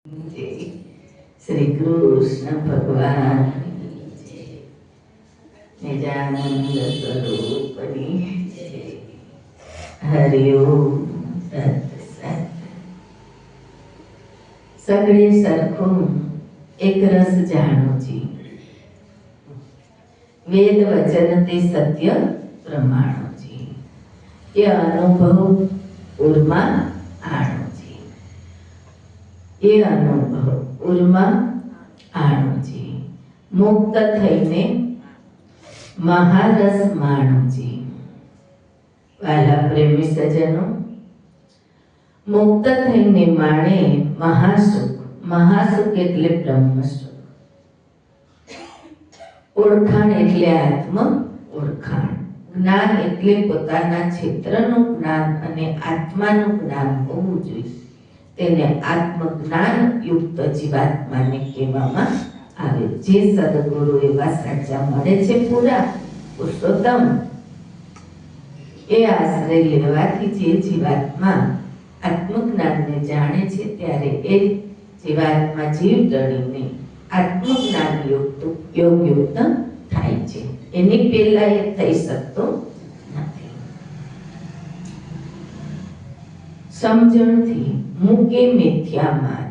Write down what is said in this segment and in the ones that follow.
શ્રી કૃષ્ણ ભગવાન નિજાનંદ સ્વરૂપની હરિ ઓમ તત્સત. સગળે સરખું એક રસ જાણોજી, વેદ વચન તે સત્ય પ્રમાણોજી, એ અનુભવ ઉર્મા આણોજી, એ અનુભવ ઉર્મા આણોજી, મુક્ત થઈને મહારસ માણોજી. વાલા પ્રેમી સજનો, મુક્ત થઈને માણે મહાસુખ. મહાસુખ એટલે બ્રહ્મસુખ. ઓળખાણ એટલે આત્મ ઓળખાણ. જ્ઞાન એટલે પોતાના ક્ષેત્રનું જ્ઞાન અને આત્માનું જ્ઞાન હોવું જોઈએ. તેને આત્મજ્ઞાન યુક્ત જીવાત્માને કહેવામાં આવે. જે સદગુરુ એવા સાચા મળે છે પૂરા પુરુષોત્તમ, એ આશ્રય લેવાથી જે જીવાત્મા આત્મજ્ઞાનને જાણે છે ત્યારે એ જીવાત્મા જીવ તળીને આત્મજ્ઞાન યુક્ત યોગયુક્ત થાય છે. એની પહેલા એ થઈ શકતો નથી. સમજણથી મૂકે મિથ્યા માન.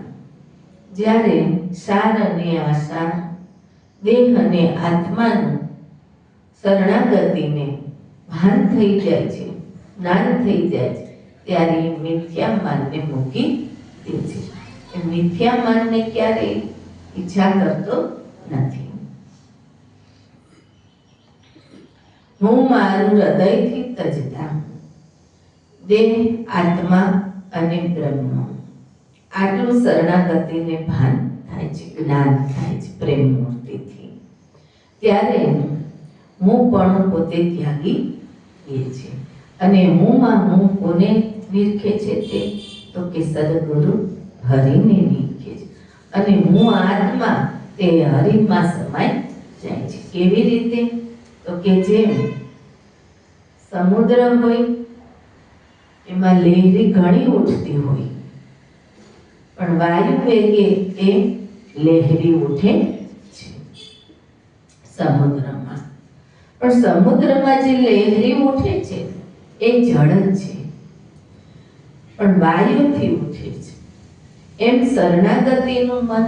જ્યારે સાર અને આસાર, દેહ અને આત્માનું શરણાગતિને ભાન થઈ જાય છે, જ્ઞાન થઈ જાય છે, ત્યારે એ મિથ્યા માનને મૂકી દે છે. એ મિથ્યા માનને ક્યારેય ઈચ્છા કરતો નથી. હું મારું હૃદયથી તજતા, દેહ, આત્મા અને બ્રહ્મ, આટલું શરણાગતિને ભાન થાય છે, જ્ઞાન થાય છે પ્રેમ મૂર્તિથી. ત્યારે હું પણ પોતે ત્યાગી એ છે. અને હુંમાં હું કોને નિરખે છે તે તો કે સદગુરુ હરિને નિરખે છે. અને હું આત્મા તે હરિમાં સમાય જાય છે. કેવી રીતે? તો કે જેમ સમુદ્ર હોય એમાં લહેરી ઘણી ઉઠતી હોય, પણ વાયુ વેગે એ લહેરી ઉઠે છે સમુદ્રમાં. પણ સમુદ્રમાં જે લહેરી ઉઠે છે એ જળ છે, પણ વાયુથી ઉઠે છે. એમ શરણાગતિનું મન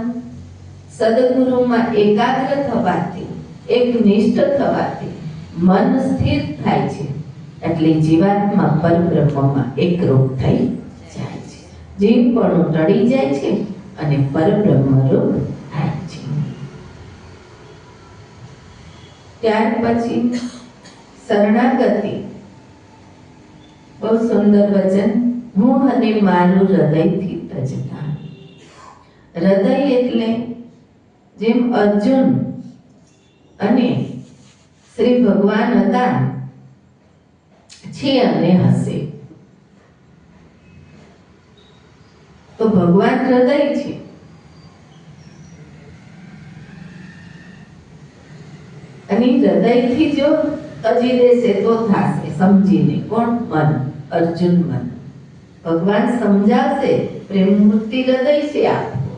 સદગુરુમાં એકાગ્ર થવાથી, એકનિષ્ઠ થવાથી મન સ્થિર થાય છે. એટલે જીવાત્મા પરબ્રહ્મમાં એકરૂપ થઈ જાય છે. જીવ પણ ટળી જાય છે અને પરબ્રહ્મરૂપ થાય છે. ત્યાર પછી શરણાગતિ, બહુ સુંદર વચન. હું અને મારું હૃદયથી તજતા. હૃદય એટલે જેમ અર્જુન અને શ્રી ભગવાન હતા, છે અને હશે. તો ભગવાન હૃદય છે. અને હૃદયથી જો તજી દેશે તો થશે સમજીને. કોણ? મન, અર્જુન મન. ભગવાન સમજાવશે. પ્રેમ મૂર્તિ હૃદય છે આપો.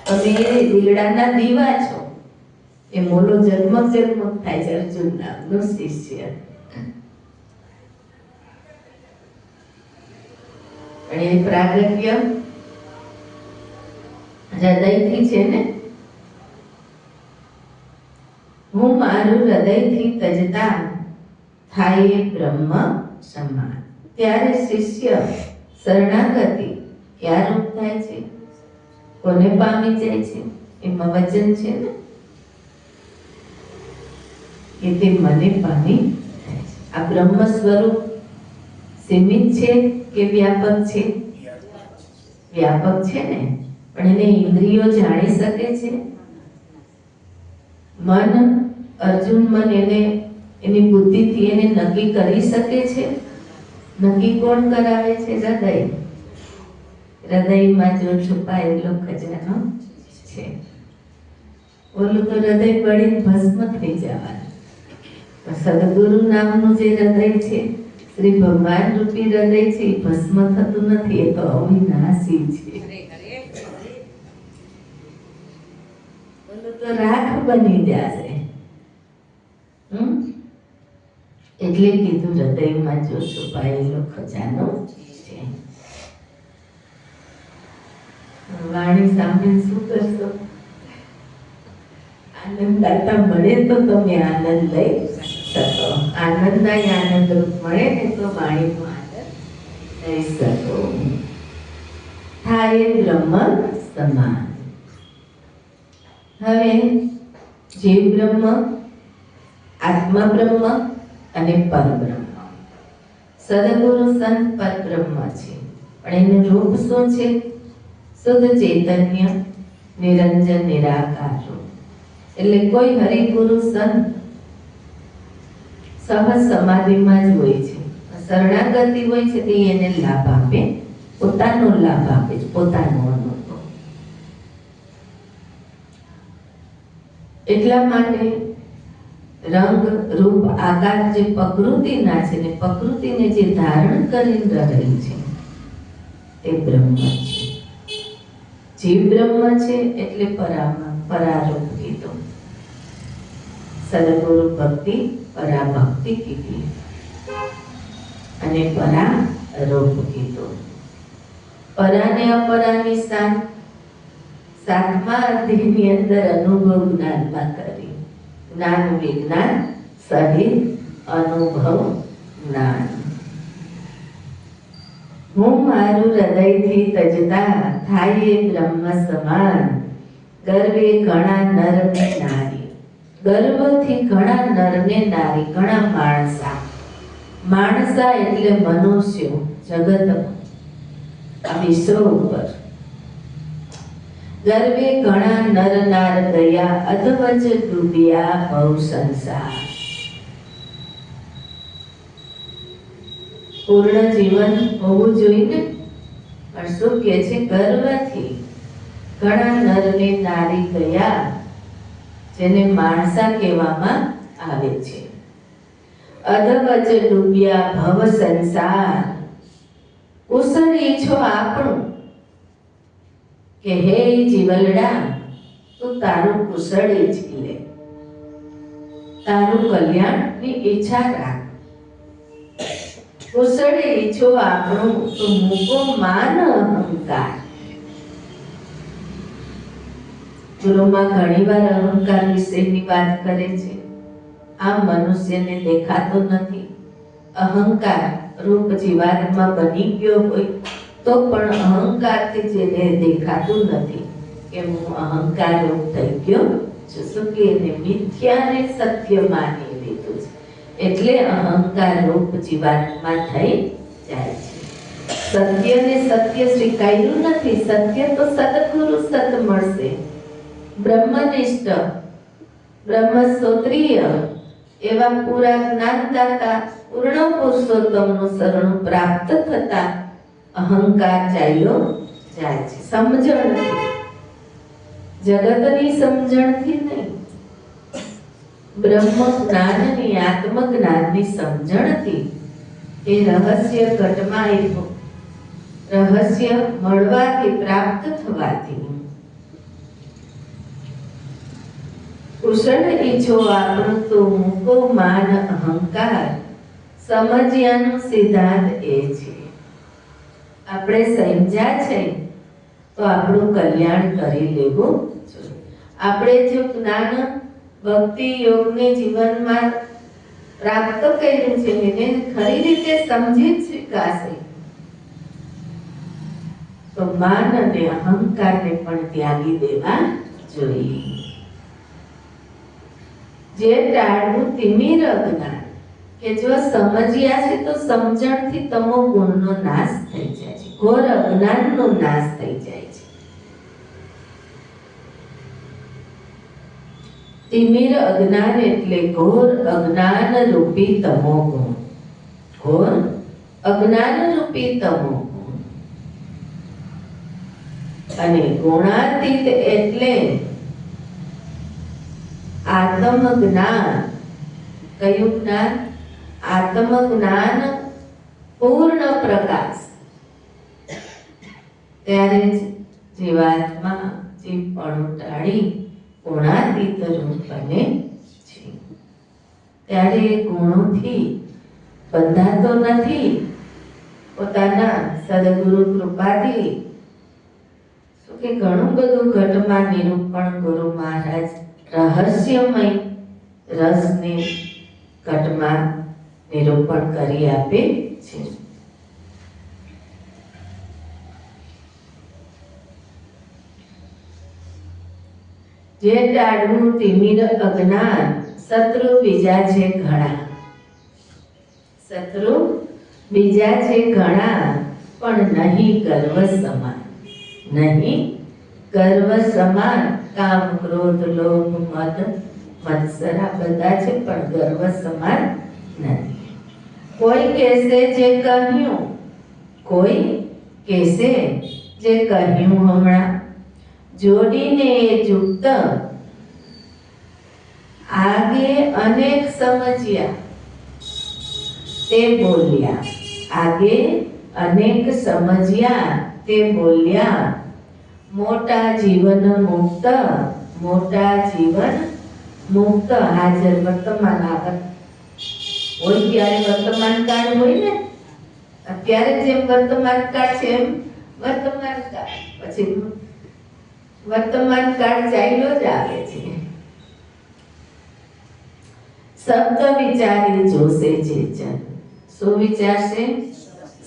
તમે દીવડાના દીવા છો. એ મોલો જન્મ જન્મ થાય છે અર્જુન નામનો શિષ્ય. અને એ પ્રાગટ્ય હૃદયથી છે ને. હું મારું હૃદયથી તજતા થાય બ્રહ્મ સમાન. ત્યારે શિષ્ય શરણાગતિ ક્યાં રૂપ થાય છે? કોને પામી જાય છે? એમાં વચન છે ને કે તે મને પામી જાય છે. આ બ્રહ્મ સ્વરૂપ સીમિત છે કે વ્યાપક છે? વ્યાપક છે ને. પણ એને ઇન્દ્રિયો જાણી શકે છે. મન, અર્જુન મન એને એની બુદ્ધિથી એને નક્કી કરી શકે છે. નક્કી કોણ કરાવે છે? હૃદય. હૃદયમાં જો છુપાયેલો ખજાનો છે. ઓલું તો હૃદય બળીને ભસ્મ થઈ જવાનું. સદગુરુ નામનું જે હૃદય છે, શ્રી ભગવાન રૂપી હૃદય છે, એ ભસ્મ થતું નથી. એ તો અવિનાશી છે. ઓલું તો રાખ બની જશે. એટલે કીધું હૃદયમાં જો છુપાયેલો ખજાનો છે. વાણી સાંભળી શું કરશો? આનંદ દાતા મળે તો તમે આનંદ લઈ શકો. આનંદના આનંદ રૂપ મળે ને તો વાણીનો આનંદ લઈ શકો. થાય બ્રહ્મ સમાન. હવે જીવ બ્રહ્મ, આત્મા બ્રહ્મ અને પરબ્રહ્મ. સદગુરુ સંત પરબ્રહ્મ છે, પણ એનું રૂપ શું છે? શુદ્ધ ચૈતન્ય, નિરંજન, નિરાકાર રૂપ. એટલે કોઈ હરિગુરુ સંત સહજ સમાધિમાં જ હોય છે. શરણાગતિ હોય છે તે એને લાભ આપે, પોતાનો લાભ આપે, પોતાનો અનુભવ. એટલા માટે રંગ, રૂપ, આકાર જે પ્રકૃતિના છે ને પ્રકૃતિને જે ધારણ કરીને રહેલી છે તે બ્રહ્મ છે. જીવ બ્રહ્મ છે એટલે પરારૂપ કીધું. સદગુરુ ભક્તિ પરાભક્તિ કીધી અને પરારૂપ કીધું. પરાને અપરાની સાતમા અધ્યાયની અંદર અનુભવ જ્ઞાનમાં કરી. જ્ઞાન વિજ્ઞાન સહિત અનુભવ જ્ઞાન. હું મારું હૃદયથી તજતા થાય બ્રહ્મ સમાન. ગર્વે ઘણા નર ને નારી. ગર્વથી ઘણા નર ને નારી, ઘણા માણસા. માણસા એટલે મનુષ્યો જગતમાં, આ વિશ્વ ઉપર. ગર્વે ઘણા નર નાર ગયા, અધવચ ડૂબ્યા ભવ સંસાર. પૂર્ણ જીવન હોવું જોઈએ, પણ શું કે છે? ગર્વથી ઘણા નર ને નારી ગયા, જેને માણસા કહેવામાં આવે છે. અધવચ ડૂબ્યા ભવ સંસાર. કુશળી છો આપણું કે હે જીવલડા, તું તારું કુશળી જ લે, તારું કલ્યાણની ઈચ્છા રાખ. કુશળી ઈચ્છો આપણું તો મૂકો માન અહંકાર. ગુરુમાં ઘણી વાર અહંકાર વિશેની વાત કરે છે. આ મનુષ્યને દેખાતો નથી. અહંકાર રૂપ જીવાત્મા બની ગયો હોય તો પણ અહંકારથી જેને દેખાતું નથી કે હું અહંકાર રૂપ થઈ ગયો છું. શું કે એને મિથ્યાને સત્ય માની લીધું છે, એટલે અહંકાર રૂપ જીવાત્મા થઈ જાય છે. સત્યને સત્ય સ્વીકાર્યું નથી. સત્ય તો સદગુરુ સત મળશે. બ્રહ્મનિષ્ઠ, બ્રહ્મસ્ત્રોત્રીય એવા પૂરા જ્ઞાનદાતા પૂર્ણ પુરુષોત્તમનું શરણું પ્રાપ્ત થતા અહંકાર ચાલ્યો જાય છે. સમજણથી, જગતની સમજણથી નહીં, બ્રહ્મ જ્ઞાનની, આત્મ જ્ઞાનની સમજણથી એ રહસ્ય ઘટમાં આવ્યું. રહસ્ય મળવાથી, પ્રાપ્ત થવાથી. કુશળ ઈચ્છો આપણું તો મૂકો માન અહંકાર. સમજ્યાનો સિદ્ધાંત એ છે, આપણે સમજ્યા છે તો આપણું કલ્યાણ કરી લેવું જોઈએ. આપણે જો જ્ઞાન ભક્તિ યોગને જીવનમાં પ્રાપ્ત કર્યું છે એને ખરી રીતે સમજી જ શીખાશે તો માન અને અહંકારને પણ ત્યાગી દેવા જોઈએ. જે ટાળવું તિમિર અજ્ઞાન, કે જો સમજ્યા છે તો સમજણથી તમો ગુણનો નાશ થઈ જાય છે, ઘોર અજ્ઞાનનો નાશ થઈ જાય છે. તિમિર અજ્ઞાન એટલે ઘોર અજ્ઞાન રૂપી તમો ગુણ. ઘોર અજ્ઞાન રૂપી તમો ગુણ. અને ગુણાતીત એટલે આત્મ જ્ઞાન. કયું જ્ઞાન? આત્મ જ્ઞાન પૂર્ણ પ્રકાશ. ત્યારે જ જીવાત્મા જીવપણું ટાળી ગુણાતીત રૂપ બને છે. ત્યારે ગુણોથી બંધાતો નથી. પોતાના સદગુરુ કૃપાથી શું કે ઘણું બધું ઘટમાં નિરૂપણ ગુરુ મહારાજ રહસ્યમય રસને ઘટમાં નિરૂપણ કરી આપે છે. જે ટાળવું તિમિર અજ્ઞાન, શત્રુ બીજા છે ઘણા. શત્રુ બીજા છે ઘણા, પણ નહીં ગર્વ સમાન. નહીં ગર્વ સમાન. કામ, ક્રોધ, લોભ, મદ, મત્સરા બધા છે, પણ ગર્વ સમાન નથી. કોઈ કહેશે જે કહ્યું, કોઈ કહેશે જે કહ્યું હમણાં, જોડીને એ જુક્ત આગે અનેક સમજ્યા તે બોલ્યા. આગે અનેક સમજ્યા તે બોલ્યા. મોટા જીવન મુક્ત, મોટા જીવન મુક્ત. હાજર વર્તમાન આગળ હોય ત્યારે વર્તમાન કાળ હોય ને. અત્યારે જેમ વર્તમાન કાળ છે એમ વર્તમાન કાળ, પછી વર્તમાન કાળ ચાલ્યો જ આવે છે. શબ્દ વિચારી જોશે જે જન. શું વિચારશે?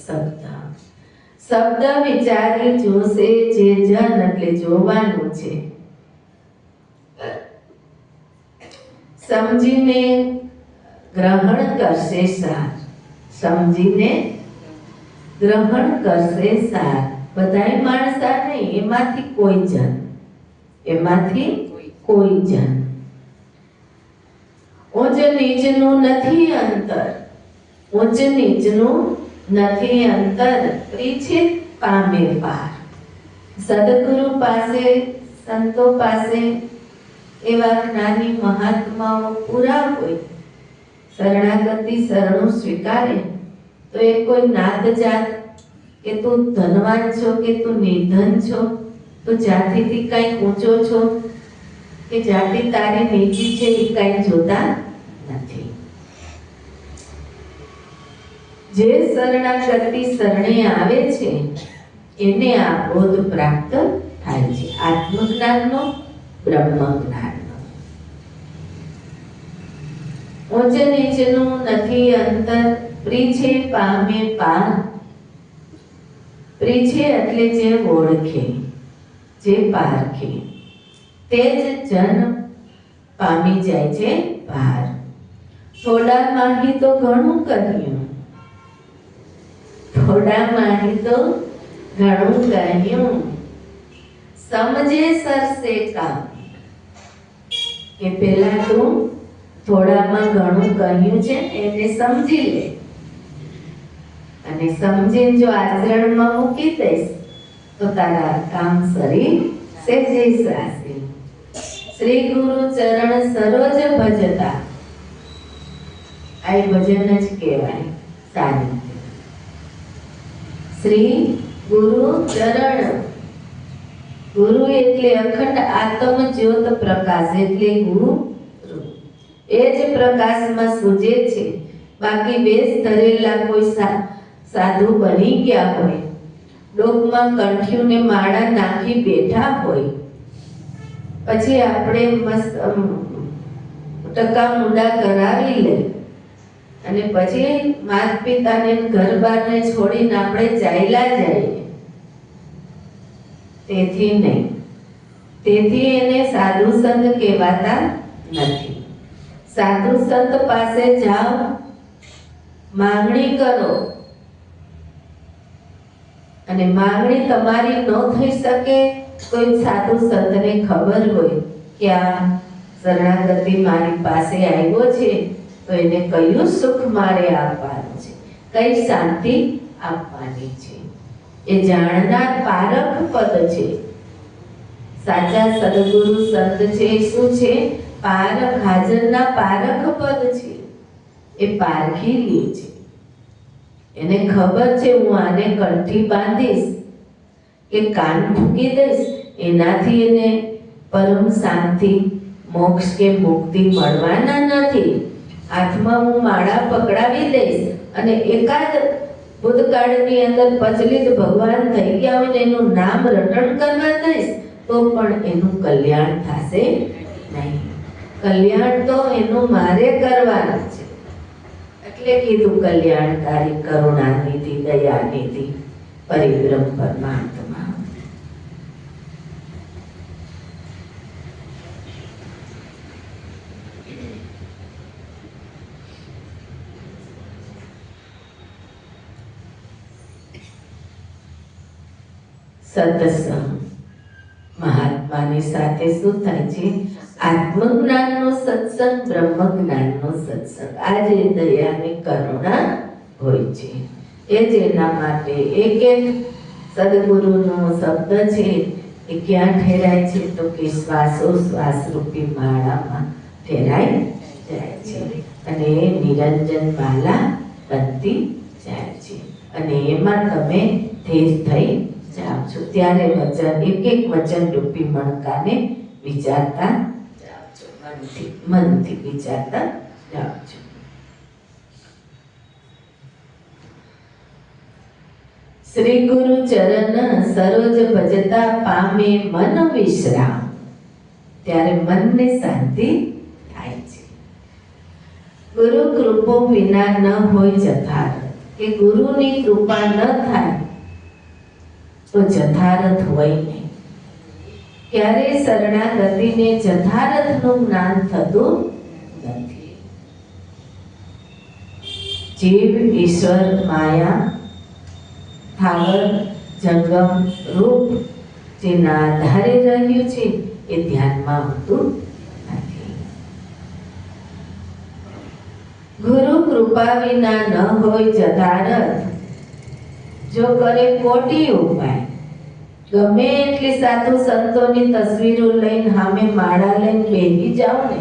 શબ્દ. શબ્દ વિચારી જોશે જે જન, એટલે જોવાનું છે. સમજીને ગ્રહણ કરશે સાર. સમજીને ગ્રહણ કરશે સાર. બધાય માણસા નહીં, એમાંથી કોઈ જન. એમાંથી કોઈ જન. ઉચ્ચ નીચનું નથી અંતર. ઉચ્ચ નીચનું નથી અંતર. પ્રીછિત પામે પાર. સદગુરુ પાસે, સંતો પાસે એવા જ્ઞાની મહાત્માઓ પૂરા હોય, શરણાગતિ શરણું સ્વીકારે, તો એ કોઈ નાત જાત કે તું ધનવાન છો કે તું નિર્ધન છો, તું જાતિથી કઈ ઊંચો છો કે જાતિ તારી નીચી છે, એ કઈ જોતા નથી. જે શરણાગતિ શરણે આવે છે એને આ બોધ પ્રાપ્ત થાય છે. આત્મજ્ઞાનનો, બ્રહ્મજ્ઞાનનો. ઉચ્ચ નીચનું નથી અંતર. પ્રીછે પામે પાર. પ્રીછે એટલે જે ઓળખે, જે પારખે, તે જ જન પામી જાય છે પાર. થોડા માહી તો ઘણું કહ્યું. થોડા માહી તો ઘણું કહ્યું. સમજે સરસે કામ. કે પેલા તું થોડામાં ઘણું કહ્યું છે એને સમજી લે, અને સમજીને જો આચરણમાં મૂકી દઈશ તો તારા કામ સરી સહેજે સાસે. શ્રી ગુરુ ચરણ સરોજ ભજતા. આ ભજન જ કહેવાય સાનિધ્ય. શ્રી ગુરુ ચરણ. ગુરુ એટલે અખંડ આત્મ જ્યોત પ્રકાશ, એટલે ગુરુ એ જ પ્રકાશમાં સૂજે છે. બાકી વેશ ધરેલા કોઈ સાધુ બની ગયા હોય, ડોકમાં કંઠ્યું ને માળા નાખી બેઠા હોય, પછી આપણે મસ્ત ટકા મુંડા કરાવી લે અને પછી માત પિતાને ઘર બારને છોડીને આપણે ચાલ્યા જઈએ. તેથી નહીં. તેથી એને સાધુ સંત કહેવાતા નથી. સાધુ સંત પાસે જાઓ, માંગણી કરો, અને માંગણી તમારી ન થઈ શકે. કોઈ સાધુ સંતને ખબર હોય કે આ શરણાગતિ મારી પાસે આવ્યો છે, તો એને કયું સુખ મારે આપવાનું છે, કઈ શાંતિ આપવાની છે, એ જાણનાર પારખ પદ છે. સાચા સદગુરુ સંત છે શું છે? પારખ, હાજરના પારખ પદ છે. એ પારખી લે છે. એને ખબર છે હું આને કંઠી બાંધીશ કે કાન ફૂંકી દઈશ, એનાથી એને પરમ શાંતિ, મોક્ષ કે મુક્તિ મળવાના નથી. હાથમાં હું માળા પકડાવી દઈશ અને એકાદ ભૂતકાળની અંદર પ્રચલિત ભગવાન થઈ ગયા હોય ને એનું નામ રટણ કરવા દઈશ તો પણ એનું કલ્યાણ થશે નહીં. કલ્યાણ તો એનું મારે કરવાનું છે. એટલે કીધું કલ્યાણકારી, કરુણાનિધિ, દયાનિધિ પરિબ્રહ્મ પરમાત્મા. સત્સંગ મહાત્માની સાથે શું થાય છે? આત્મજ્ઞાનનો સત્સંગ, બ્રહ્મ જ્ઞાનનો સત્સંગ. આજે દયાની કરુણા હોય છે. એ જ એના માટે એક એક સદગુરુનો શબ્દ છે એ ક્યાં ઠેરાય છે? તો કે શ્વાસોશ્વાસ રૂપી માળામાં ઠેરાઈ જાય છે અને એ નિરંજન માલા બનતી જાય છે અને એમાં તમે સ્થિર થઈ જાઓ છો. ત્યારે વચન, એક એક વચન રૂપી મણકાને વિચારતા જાઓ છો, મનથી વિચારતા જાઓ છો. શ્રી ગુરુ ચરણ સરોજ ભજતા પામે મન વિશ્રામ. ત્યારે મનને શાંતિ થાય છે. ગુરુ કૃપો વિના ન હોય જથાર્થ, કે ગુરુની કૃપા ન થાય તો જથાર્થ હોય નહીં. ક્યારેય શરણાગતિને જથાર્થનું જ્ઞાન થતું નથી. જીવ, ઈશ્વર, માયા, સ્થાવર, જંગમ, રૂપ જેના આધારે રહ્યું છે એ ધ્યાનમાં આવતું નથી. ગુરુ કૃપા વિના ન હોય જથાર્થ. જો કરે કોટી ઉપાય, ગમે એટલી સાધુ સંતોની તસવીરો લઈને સામે માળા લઈને બેસી જાઓ ને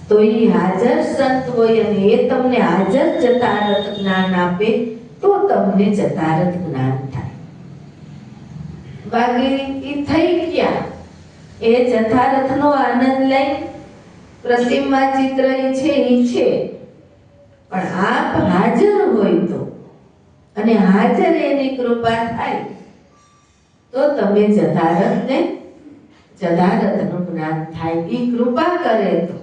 તો એ હાજર સંત હોય અને એ તમને હાજર જથાર્થ જ્ઞાન આપે તો તમને જથાર્થ જ્ઞાન થાય. બાકી એ થઈ ગયા એ જથાર્થનો આનંદ લઈ પ્રતિમા ચિત્ર છે એ છે, પણ આપ હાજર હોય તો અને હાજર એની કૃપા થાય તો તમે જથાર્થનું જ્ઞાન થાય. એ કૃપા કરે તો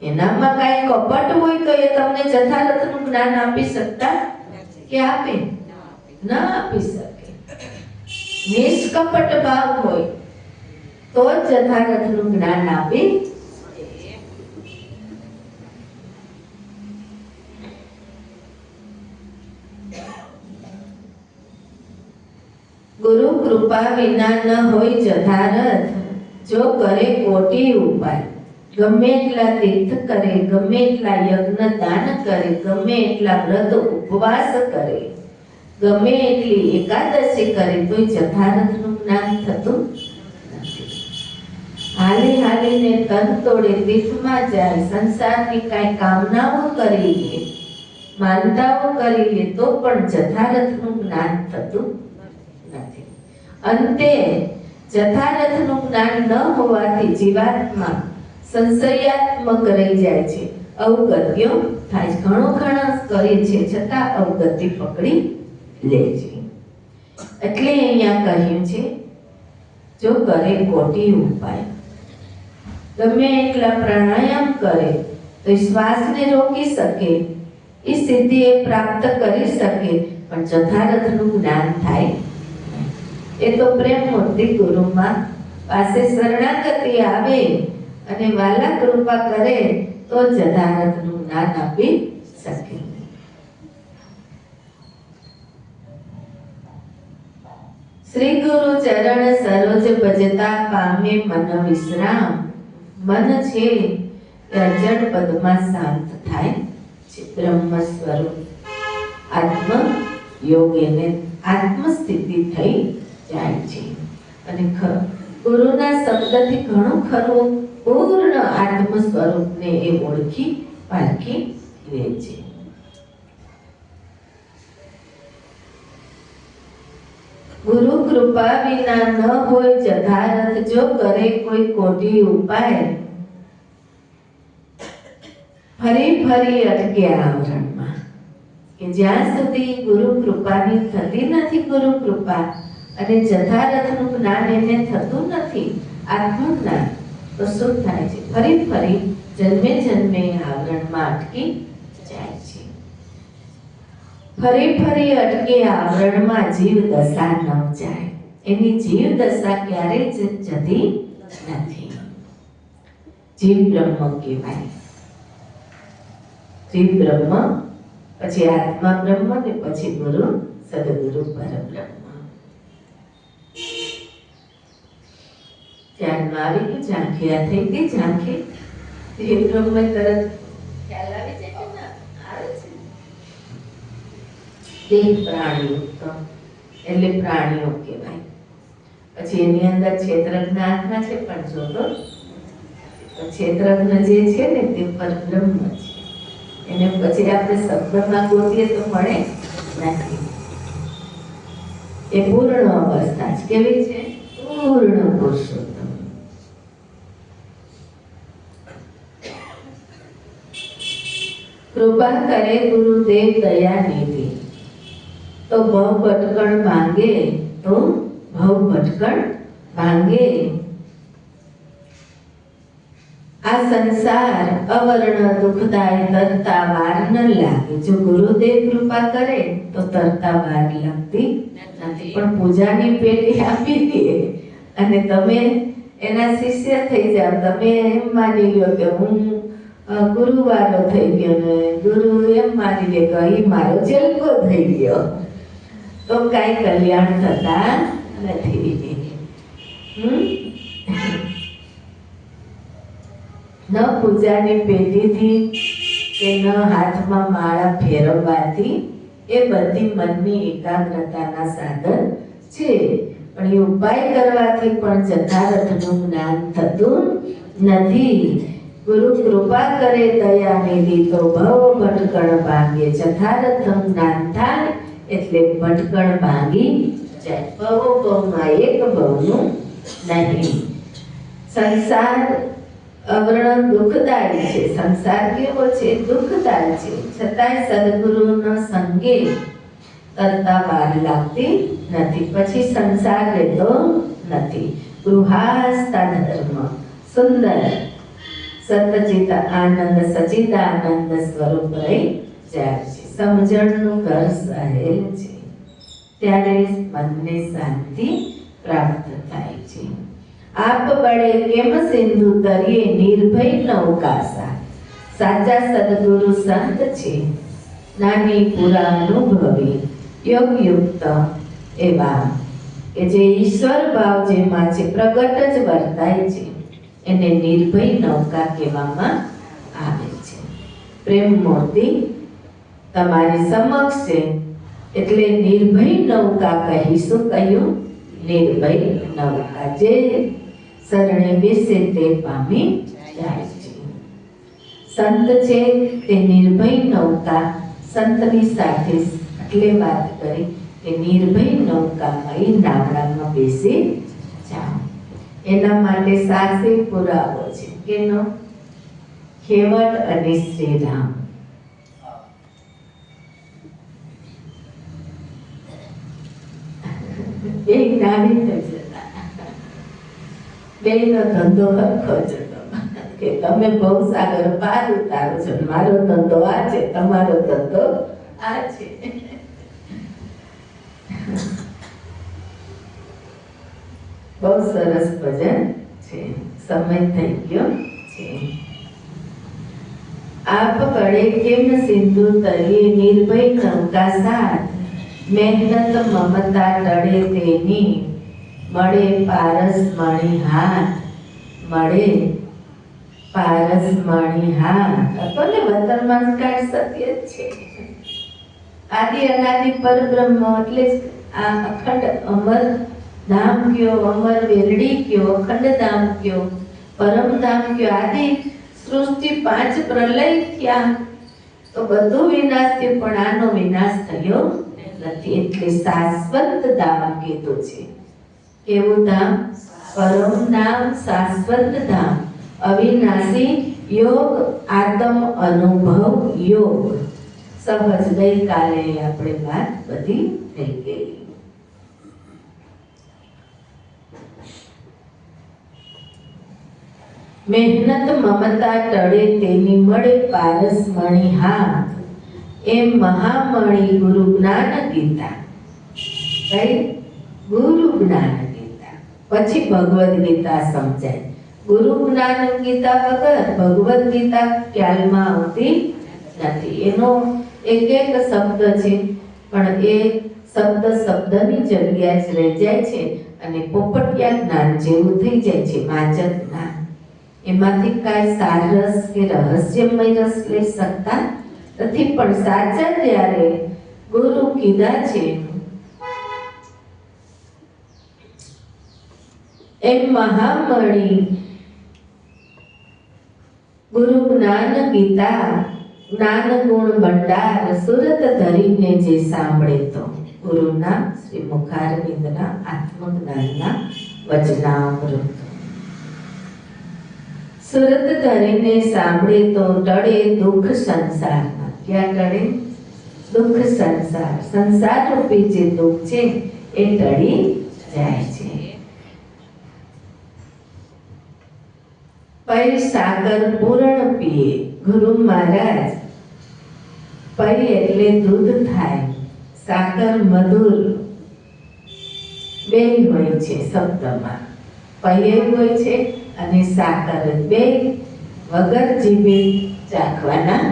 એનામાં કાંઈ કપટ હોય તો એ તમને જથાર્થનું જ્ઞાન આપી શકતા કે આપે ન આપી શકે. નિષ્કપટ ભાવ હોય તો જ જથાર્થનું જ્ઞાન આપી. ગુરુ કૃપા વિના ન હોય જથાર્થ. જો કરે કોટી ઉપાય, ગમે એટલા તીર્થ કરે, ગમે એટલા યજ્ઞ દાન કરે, ગમે એટલા વ્રત ઉપવાસ કરે, ગમે એટલી એકાદશી કરે તો જથાર્થનું જ્ઞાન થતું નથી. હાલી હાલીને તન તોડે તીર્થમાં જાય, સંસારની કાંઈ કામનાઓ કરી લે, માનતાઓ કરી લે તો પણ જથાર્થનું જ્ઞાન થતું નથી. અંતે જથાર્થનું જ્ઞાન ન હોવાથી જીવાત્મા સંશયાત્મક રહી જાય છે, અવગત્યો થાય છે. ઘણો કરે છે છતાં અવગતિ પકડી લે છે. એટલે અહીંયા કહ્યું છે જો કરે કોટી ઉપાય, ગમે એટલા પ્રાણાયામ કરે તો શ્વાસને રોકી શકે, એ સિદ્ધિ એ પ્રાપ્ત કરી શકે, પણ જથાર્થનું જ્ઞાન થાય. એ તો પ્રેમ મૂર્તિ ગુરુમાં પાસે શરણાગતિ આવે અને વાલા કૃપા કરે તો જથાર્થનું જ્ઞાન આપી શકે. શ્રી ગુરુ ચરણ સરોજ ભજતા પામે મન વિશ્રામ. મન છે એ અજડ પદમાં શાંત થાય છે. બ્રહ્મ સ્વરૂપ આત્મ યોગ એને આત્મ સ્થિતિ થઈ જાય છે અને ગુરુના શબ્દથી ઘણું ખરું પૂર્ણ આત્મ સ્વરૂપને એ ઓળખી પારખી લે છે. ગુરુ કૃપા વિના ન હોય જધારથ, જો કરે કોઈ કોટી ઉપાય, ફરી ફરી અટક્યા આવરણમાં. કે જ્યાં સુધી ગુરુ કૃપાની થતી નથી, ગુરુ કૃપા અને જધારથનું જ્ઞાન એને થતું નથી, આત્મજ્ઞાન, તો શું થાય છે? ફરી ફરી જન્મે જન્મે આવરણમાં અટકી જાય છે. ફરી ફરી અટકે આવરણમાં જીવ દશા ન જાય. એની જીવ દશા ક્યારેય જતી નથી. જીવ બ્રહ્મ કહેવાય. જીવ બ્રહ્મ, પછી આત્મા બ્રહ્મ ને પછી ગુરુ સદગુરુ પરબ્રહ્મ. ધ્યાનમાં આવી ગયું? ઝાંખી આ થઈ ગઈ. ઝાંખી જીવ બ્રહ્મ તરત ખ્યાલ આવી જાય કે ના આવે છે? દેહ પ્રાણીયુક્ત એટલે પ્રાણીઓ કહેવાય. પછી એની અંદર ક્ષેત્રજ્ઞ આત્મા છે, પણ જોતો ક્ષેત્રજ્ઞ જે છે ને તે પરબ્રહ્મ છે. એને પછી આપણે શબ્દમાં ગોતીએ તો મળે નથી. એ પૂર્ણ અવસ્થા છે. કેવી છે? પૂર્ણ પુરુષોત્તમ. કૃપા કરે ગુરુદેવ દયા નિધિ, તો ભવ ભટકણ ભાંગે, તો ભવ ભટકણ ભાંગે. આ સંસાર અવર્ણ દુઃખદાય, તરતા વાર ન લાગે. જો ગુરુદેવ કૃપા કરે તો તરતા વાર લાગતી નથી. પણ પૂજાની પેટી આપી દે અને તમે એના શિષ્ય થઈ જાવ. તમે એમ માની લો કે હું ગુરુવારો થઈ ગયો ને ગુરુ એમ માની લે કે અહીં મારો જલકો થઈ ગયો, તો કાંઈ કલ્યાણ થતા નથી. ન પૂજાની પેટીથી કે ન હાથમાં માળા ફેરવવાથી એ બધી મનની એકાગ્રતાના સાધન છે. પણ એ ઉપાય કરવાથી પણ જઠારથનું જ્ઞાન થતું નથી. ગુરુ કૃપા કરે દયા નિધિ, તો ભવ ભટકણ ભાંગે. જઠારથનું જ્ઞાન થાય એટલે ભટકણ ભાંગી જાય. ભવો ભવમાં એક ભવનું નહીં. સંસાર અવર્ણ દુઃખદાયી છે. સંસાર કેવો છે? દુઃખદાયી છે. છતાંય સદગુરુના સંગે તરતા વાર લાગતી નથી. પછી સંસાર રહેતો નથી. ગૃહાસ્થા ધર્મ સુંદર સતચિત આનંદ સચિદાનંદ સ્વરૂપ રહી જાય છે. સમજણનું ઘર સહેલ છે, ત્યારે મનને શાંતિ પ્રાપ્ત થાય છે. આપ બળે કેમ સિંધુ તરીએ, નિર્ભય નૌકાસા. સાચા સદગુરુ સંત છે, નાની પુરા અનુભવી યોગયુક્ત એવા, કે જે ઈશ્વર ભાવ જેમાં છે પ્રગટ જ વર્તાય છે, એને નિર્ભય નૌકા કહેવામાં આવે છે. પ્રેમ મૂર્તિ તમારી સમક્ષ છે એટલે નિર્ભય નૌકા કહીશું. કહ્યું? નિર્ભય નૌકા. જે શરણે બેસે તે પામી જાય છે. સંત છે તે નિર્ભય નૌકા. સંતની સાથે એટલે વાત કરી કે નિર્ભય નૌકામાં એ નાવડામાં બેસી જાઓ. એના માટે સાસે પુરાવો છે. કેનો? ખેવટ અને શ્રીરામ. એ જ્ઞાની થઈ જતા. બેનો ધંધો હરખો જ હતો કે તમે બહુ સાગર પાર ઉતારો છો. મારો ધંધો આ છે, તમારો ધંધો આ છે. બહુ સરસ ભજન છે. સમય થઈ ગયો છે. આપ બળે કેમ સિંધુ તરીએ, નિર્ભય નૌકા સાથ. મહેનત મમતા ટળે તેની, મળે પારસ મણી હાથ. મળે પારસ મણી હાથ. કોને વતનમાં કાળ સત્ય છે. આદિ અનાદિ પરબ્રહ્મ એટલે આ અખંડ અમર ધામ કયો, અમર વેલડી કયો, અખંડ ધામ કયો, પરમ ધામ કયો, આદિ સૃષ્ટિ પાંચ પ્રલય ક્યાં, તો બધું વિનાશ થયું પણ આનો વિનાશ થયો નથી, એટલે શાશ્વત ધામ કીધું છે. કેવું ધામ? પરમ ધામ, શાશ્વત ધામ, અવિનાશી યોગ, આત્મ અનુભવ યોગ. સહજ ગઈકાલે આપણે વાત બધી થઈ ગઈ. મહેનત મમતા ટળે તેની મળે પારસ મણી હાથ, એમ મહામણી ગુરુ જ્ઞાન ગીતા. કઈ? ગુરુ જ્ઞાન ગીતા. પછી ભગવદ ગીતા સમજાય. ગુરુ જ્ઞાન ગીતા વગર ભગવદ ગીતા ખ્યાલમાં આવતી નથી. એનો એક એક શબ્દ છે, પણ એ શબ્દ શબ્દની જગ્યાએ જ રહી જાય છે અને પોપટિયા જ્ઞાન જેવું થઈ જાય છે, વાચક જ્ઞાન. એમાંથી કાંઈ સારસ કે રહસ્યમય રસ લઈ શકતા નથી. પણ સાચા ત્યારે ગુરુ કીધા છે એમ મહામણી ગુરુ જ્ઞાન ગીતા, જ્ઞાન ગુણ ભંડાર, સુરત ધરીને જે સાંભળે તો. ગુરુના શ્રી મુખારવિંદના આત્મજ્ઞાનના વચનામૃત. સુરત ધરીને સાંભળે તો ટળે દુઃખ સંસારના. ક્યાં ટળે? દુઃખ સંસાર. સંસાર રૂપી જે દુઃખ છે એ ટળી જાય છે. પૈ સાગર પૂરણ પીએ. ગુરુ મહારાજ, પૈ એટલે દૂધ થાય, સાકર મધુર બે હોય છે શબ્દમાં. પૈ હોય છે અને સાકર, બે વગર જીભે ચાખવાના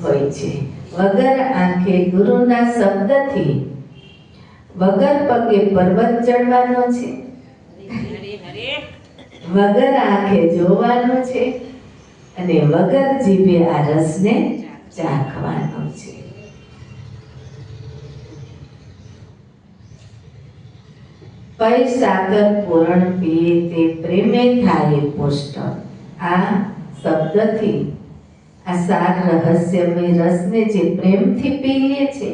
હોય છે. વગર આંખે ગુરુના શબ્દથી, વગર પગે પર્વત ચડવાનો છે, વગર આંખે જોવાનો છે અને વગર જીભે આ રસને ચાખવાનો છે. પૈ સાગર પૂરણ પીએ તે પ્રેમે થાય પુષ્ટ. આ શબ્દથી આ સાર રહસ્યમય રસને જે પ્રેમથી પીએ છે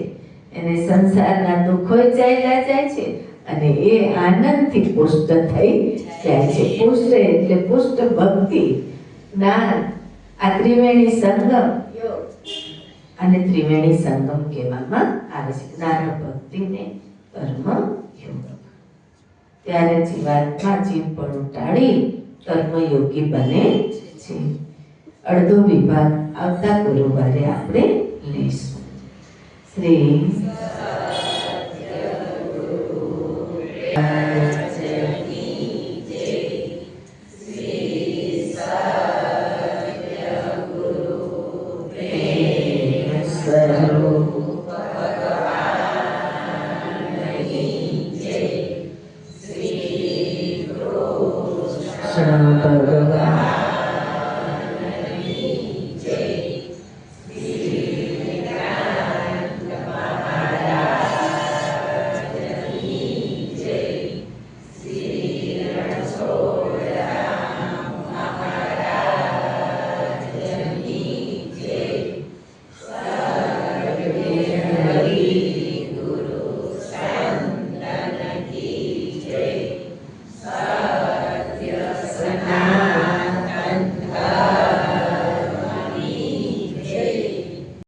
એને સંસારના દુઃખો ચાલ્યા જાય છે અને એ આનંદથી પુષ્ટ થઈ જાય છે. પુષ્ટ એટલે પુષ્ટ ભક્તિ, જ્ઞાન, આ ત્રિવેણી સંગમ અને ત્રિવેણી સંગમ કહેવામાં આવે છે. જ્ઞાન, ભક્તિને કર્મ યોગ. ત્યારે જીવાત્મા જીવપણું ટાળી કર્મયોગી બને છે. અડધો વિભાગ આવતા ગુરુવારે આપણે લઈશું. શ્રી Shanam